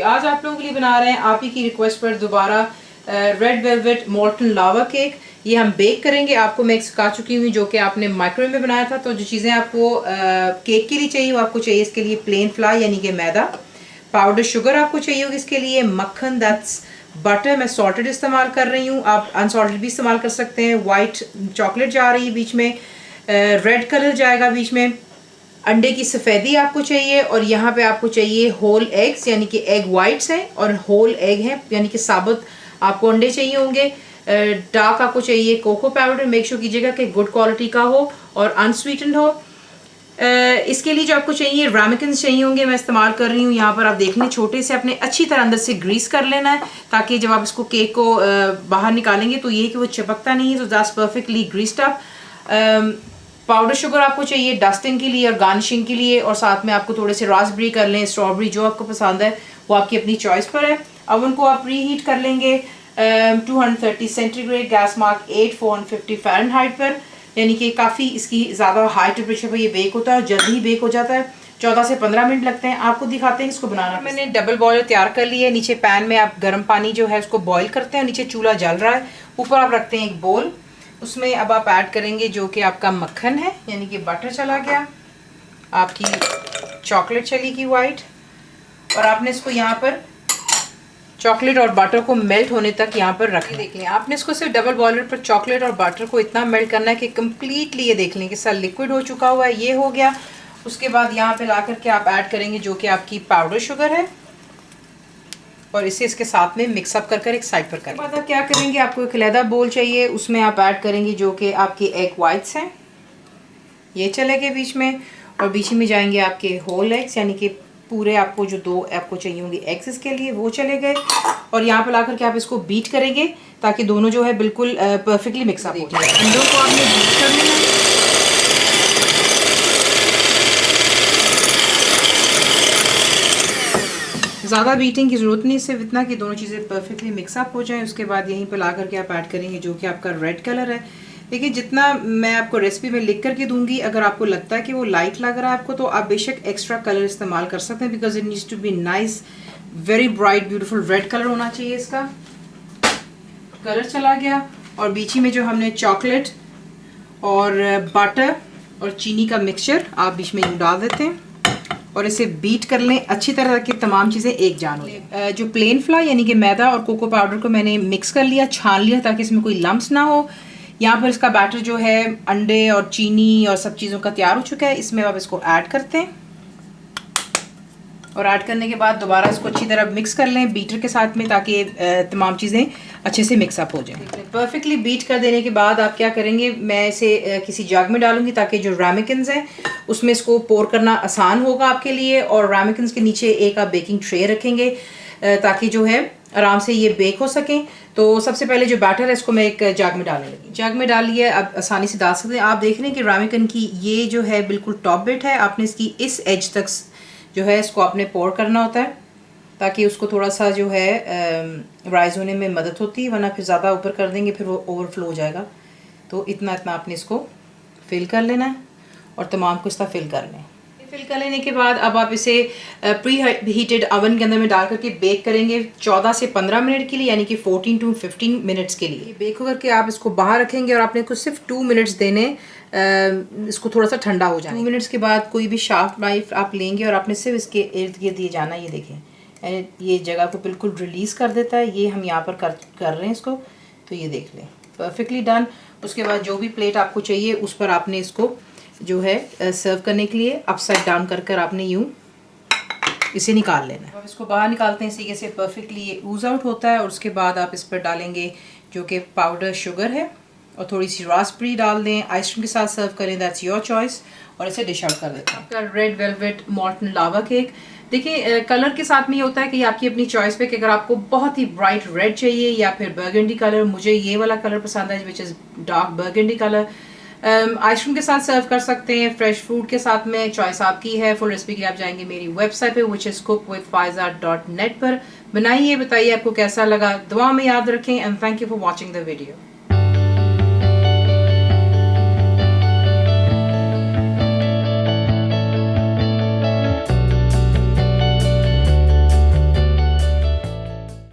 जी, आज आप लोगों के लिए बना रहे हैं आप ही की रिक्वेस्ट पर दोबारा रेड वेलवेट मोल्टन लावा केक। ये हम बेक करेंगे। आपको मैं सिखा चुकी हूँ जो कि आपने माइक्रोवेव में बनाया था। तो जो चीज़ें आपको केक के लिए चाहिए वो आपको चाहिए इसके लिए प्लेन फ्लावर यानी कि मैदा, पाउडर शुगर आपको चाहिए होगी इसके लिए, मक्खन दैट्स बटर, मैं सॉल्टेड इस्तेमाल कर रही हूँ, आप अनसॉल्टेड भी इस्तेमाल कर सकते हैं। वाइट चॉकलेट जा रही है बीच में, रेड कलर जाएगा बीच में, अंडे की सफ़ेदी आपको चाहिए, और यहाँ पे आपको चाहिए होल एग्स यानी कि एग वाइट्स हैं और होल एग हैं यानी कि साबुत आपको अंडे चाहिए होंगे। डार्क आपको चाहिए कोको पाउडर, मेक श्योर कीजिएगा कि गुड क्वालिटी का हो और अनस्वीटेंड हो। इसके लिए जो आपको चाहिए रामेकिन्स चाहिए होंगे, मैं इस्तेमाल कर रही हूँ यहाँ पर। आप देख लें छोटे से, अपने अच्छी तरह अंदर से ग्रीस कर लेना है ताकि जब आप इसको केक को बाहर निकालेंगे तो ये कि वो चिपकता नहीं है। तो that's perfectly greased up. Powder sugar आपको चाहिए डस्टिंग के लिए और गार्निशिंग के लिए, और साथ में आपको थोड़े से रास्पबेरी कर लें, स्ट्रॉबेरी, जो आपको पसंद है वो आपकी अपनी चॉइस पर है। ओवन को आप प्री हीट कर लेंगे 230 सेंटीग्रेड, गैस मार्क 8 450 फ़ारेनहाइट पर, यानी कि काफ़ी इसकी ज़्यादा हाई टेम्परेचर पर ये बेक होता है और जल्दी ही बेक हो जाता है। 14 से 15 मिनट लगते हैं। आपको दिखाते हैं इसको बनाना। मैंने डबल बॉयलर तैयार कर लिया है। नीचे पैन में आप गर्म पानी जो है उसको बॉईल करते हैं, नीचे चूल्हा जल रहा है, ऊपर आप रखते हैं एक बोल। उसमें अब आप ऐड करेंगे जो कि आपका मक्खन है यानी कि बटर चला गया, आपकी चॉकलेट चली गई वाइट, और आपने इसको यहाँ पर चॉकलेट और बटर को मेल्ट होने तक यहाँ पर रख देख लें। आपने इसको सिर्फ डबल बॉयलर पर चॉकलेट और बटर को इतना मेल्ट करना है कि कम्प्लीटली ये देख लें कि सब लिक्विड हो चुका हुआ है। ये हो गया। उसके बाद यहाँ पे ला करके आप ऐड करेंगे जो कि आपकी पाउडर शुगर है, और इसे इसके साथ में मिक्सअप कर एक साइड पर करें। बाद आप क्या करेंगे, आपको एक अलहदा बोल चाहिए, उसमें आप ऐड करेंगे जो कि आपके एग वाइट्स हैं, ये चले गए बीच में, और बीच में जाएंगे आपके होल एग्स यानी कि पूरे आपको जो 2 आपको चाहिए होंगे एग्स इसके लिए, वो चले गए। और यहाँ पर ला करके आप इसको बीट करेंगे ताकि दोनों जो है बिल्कुल परफेक्टली मिक्सअप हो जाए। अंडों को आपने बीट कर लेना है। ज़्यादा बीटिंग की ज़रूरत नहीं, सिर्फ इतना कि दोनों चीज़ें परफेक्टली मिक्सअप हो जाएं। उसके बाद यहीं पर ला करके आप ऐड करेंगे जो कि आपका रेड कलर है। देखिए जितना मैं आपको रेसिपी में लिख करके दूंगी, अगर आपको लगता है कि वो लाइट लग रहा है आपको, तो आप बेशक एक्स्ट्रा कलर इस्तेमाल कर सकते हैं, because it needs to be nice, very bright beautiful red colour होना चाहिए। इसका कलर चला गया, और बीच में जो हमने चॉकलेट और बटर और चीनी का मिक्सचर आप बीच में डाल देते हैं और इसे बीट कर लें अच्छी तरह की तमाम चीज़ें एक जान हो जाए। जो प्लेन फ्लावर यानी कि मैदा और कोको पाउडर को मैंने मिक्स कर लिया, छान लिया ताकि इसमें कोई लम्स ना हो। यहाँ पर इसका बैटर जो है अंडे और चीनी और सब चीज़ों का तैयार हो चुका है। इसमें आप इसको ऐड करते हैं, और ऐड करने के बाद दोबारा इसको अच्छी तरह मिक्स कर लें बीटर के साथ में ताकि तमाम चीज़ें अच्छे से मिक्सअप हो जाएं। परफेक्टली बीट कर देने के बाद आप क्या करेंगे, मैं इसे किसी जग में डालूंगी ताकि जो रामेकिन्स हैं उसमें इसको पोर करना आसान होगा आपके लिए, और रामेकिन्स के नीचे एक आप बेकिंग ट्रे रखेंगे ताकि जो है आराम से ये बेक हो सकें। तो सबसे पहले जो बैटर है इसको मैं एक जग में डालने लगी। जग में डाल लिया, अब आसानी से डाल सकते हैं। आप देख रहे हैं कि रामेकिन की ये जो है बिल्कुल टॉप बिट है, आपने इसकी इस एज तक जो है इसको आपने पोर करना होता है ताकि उसको थोड़ा सा जो है राइज होने में मदद होती है, वरना फिर ज़्यादा ऊपर कर देंगे फिर वो ओवरफ्लो हो जाएगा। तो इतना इतना आपने इसको फिल कर लेना है और तमाम को इसका फिल कर लें। फिल कर लेने के बाद अब आप इसे प्री हीटेड ओवन के अंदर में डाल करके बेक करेंगे 14 से 15 मिनट के लिए, यानी कि 14 to 15 मिनट्स के लिए। बेक हो करके आप इसको बाहर रखेंगे और आपने को सिर्फ 2 मिनट्स देने, इसको थोड़ा सा ठंडा हो जाए। 2 मिनट्स के बाद कोई भी शार्प नाइफ आप लेंगे और आपने सिर्फ इसके इर्द गिर्द ये जाना, ये देखें ये जगह को बिल्कुल रिलीज़ कर देता है। ये हम यहाँ पर कर रहे हैं इसको, तो ये देख लें परफेक्टली डन। उसके बाद जो भी प्लेट आपको चाहिए उस पर आपने इसको जो है सर्व करने के लिए अपसाइड डाउन कर आपने यूँ इसे निकाल लेना है। अब इसको बाहर निकालते हैं, इसी के से परफेक्टली ये ऊज आउट होता है। और उसके बाद आप इस पर डालेंगे जो कि पाउडर शुगर है, और थोड़ी सी रास्पबेरी डाल दें, आइसक्रीम के साथ सर्व करें, दैट्स योर चॉइस। और इसे डिश आउट कर देते हैं। रेड वेलवेट मोल्टन लावा केक, देखिए कलर के साथ में ये होता है कि आपकी अपनी चॉइस पे कि अगर आपको बहुत ही ब्राइट रेड चाहिए या फिर बर्गंडी कलर, मुझे ये वाला कलर पसंद है which is dark burgundy colour, ice cream के साथ सर्व कर सकते हैं, फ्रेश फ्रूट के साथ में, चॉइस आपकी है। फुल रेसिपी के लिए आप जाएंगे मेरी वेबसाइट पे विच इज़ cookWithFaiza.net पर। बनाइए, बताइए आपको कैसा लगा, दुआ में याद रखें, and thank you for watching the video.